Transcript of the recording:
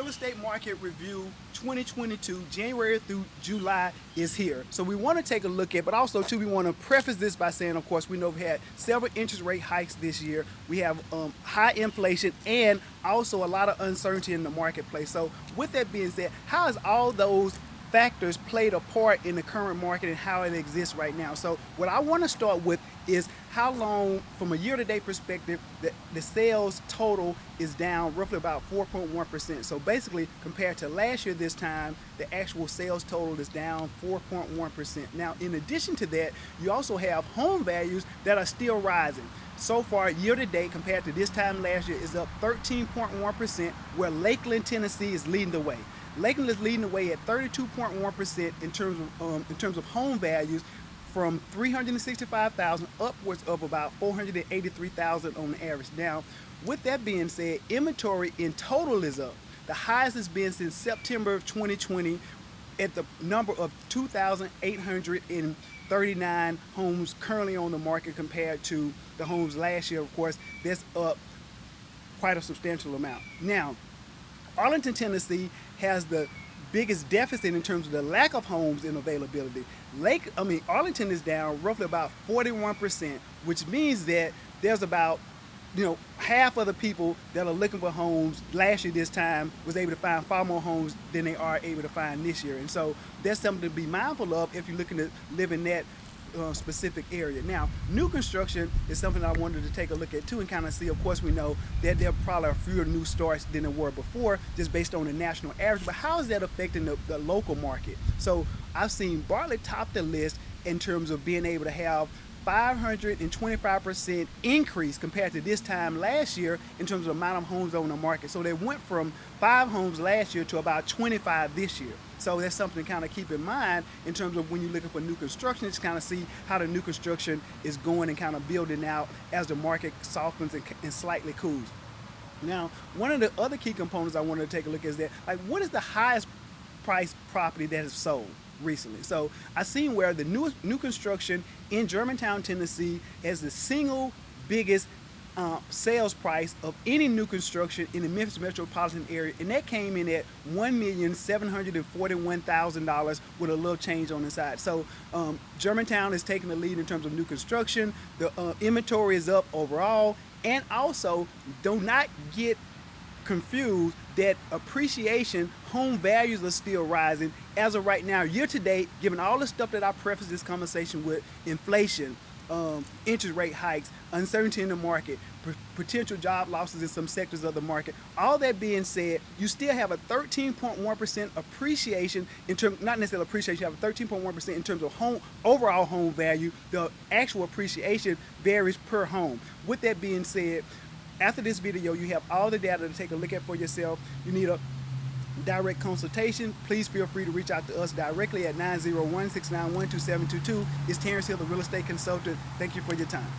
Real Estate Market Review 2022, January through July is here. So we want to take a look at, but also too, we want to preface this by saying, of course, we know we had several interest rate hikes this year. We have high inflation and also a lot of uncertainty in the marketplace. So with that being said, how has all those factors played a part in the current market and how it exists right now? So what I want to start with is how long, from a year-to-date perspective, the sales total is down roughly about 4.1%. So basically, compared to last year this time, the actual sales total is down 4.1%. Now, in addition to that, you also have home values that are still rising. So far, year-to-date, compared to this time last year, is up 13.1%, where Lakeland, Tennessee is leading the way. Lakeland is leading the way at 32.1% in terms of home values, from $365,000 upwards of about $483,000 on the average. Now, with that being said, inventory in total is up. The highest it's been since September of 2020, at the number of 2,839 homes currently on the market compared to the homes last year. Of course, that's up quite a substantial amount. Now, Arlington, Tennessee has the biggest deficit in terms of the lack of homes in availability. Arlington is down roughly about 41%, which means that there's about, half of the people that are looking for homes last year this time was able to find far more homes than they are able to find this year. And so that's something to be mindful of if you're looking to live in that specific area. Now, new construction is something I wanted to take a look at too and kind of see. Of course, we know that there are probably fewer new starts than there were before, just based on the national average, but how is that affecting the local market? So I've seen Bartlett top the list in terms of being able to have 525% increase compared to this time last year in terms of the amount of homes on the market. So they went from 5 homes last year to about 25 this year. So that's something to kind of keep in mind in terms of when you're looking for new construction, to kind of see how the new construction is going and kind of building out as the market softens and slightly cools. Now, one of the other key components I wanted to take a look at is that, what is the highest price property that is sold recently? So I've seen where the new construction in Germantown, Tennessee, has the single biggest sales price of any new construction in the Memphis metropolitan area, and that came in at $1,741,000 with a little change on the side. So Germantown is taking the lead in terms of new construction. The inventory is up overall, and also do not get confused that appreciation, home values are still rising as of right now, year to date, given all the stuff that I prefaced this conversation with: inflation, interest rate hikes, uncertainty in the market, potential job losses in some sectors of the market. All that being said, you still have a 13.1% appreciation in terms, not necessarily appreciation, you have a 13.1% in terms of overall home value. The actual appreciation varies per home. With that being said, after this video, you have all the data to take a look at for yourself. You need a direct consultation. Please feel free to reach out to us directly at 901-691-2722. It's Terrence Hill, the real estate consultant. Thank you for your time.